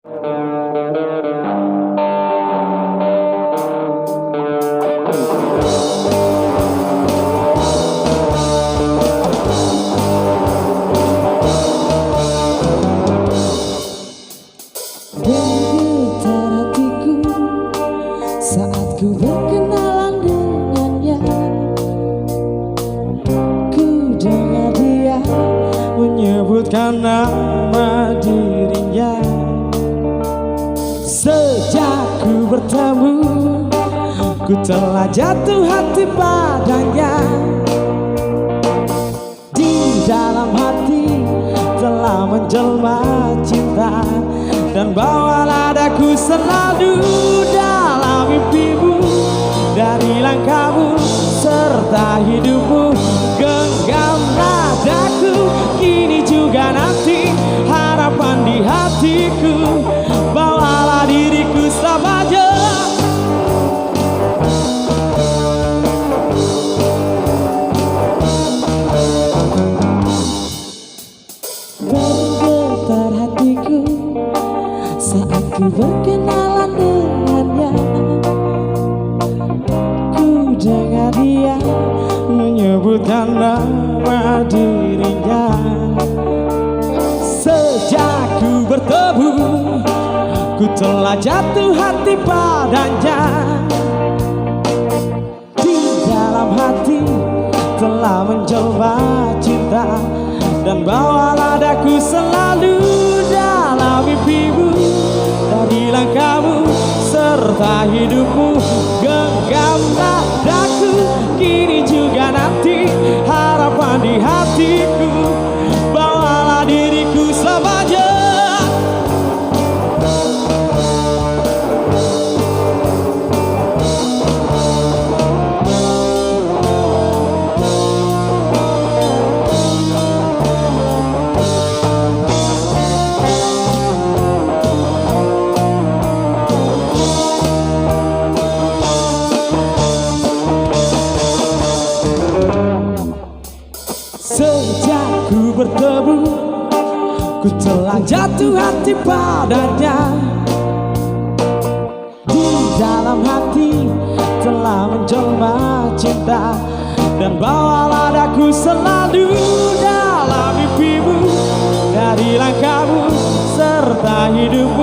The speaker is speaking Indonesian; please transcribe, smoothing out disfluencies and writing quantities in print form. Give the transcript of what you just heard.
Bergetar hatiku saat ku berkenalan dengannya. Ku dengar dia menyebutkan nama dirinya. Sejak ku bertemu, ku telah jatuh hati padanya. Di dalam hati telah menjelma cinta, dan bawalah daku selalu dalam mimpimu. Dari langkahmu serta hidupmu, genggam nadaku kini juga nanti, harapan di hatiku. Bawalah diriku selamanya. Bergetar hatiku saat ku berkenalan dengannya. Ku dengar dia menyebutkan nama dirinya. Sejak ku bertemu, ku telah jatuh hati padanya. Di dalam hati telah menjelma cinta, dan bawalah daku selalu dalam mimpimu. Dari langkahmu serta hidupmu, genggam nadaku kini juga nanti, harapan di hatiku. Bawalah diriku selamanya. Sejak ku bertemu, ku telah jatuh hati padanya. Di dalam hati telah menjelma cinta, dan bawalah daku selalu dalam mimpimu. Dari langkahmu serta hidupmu,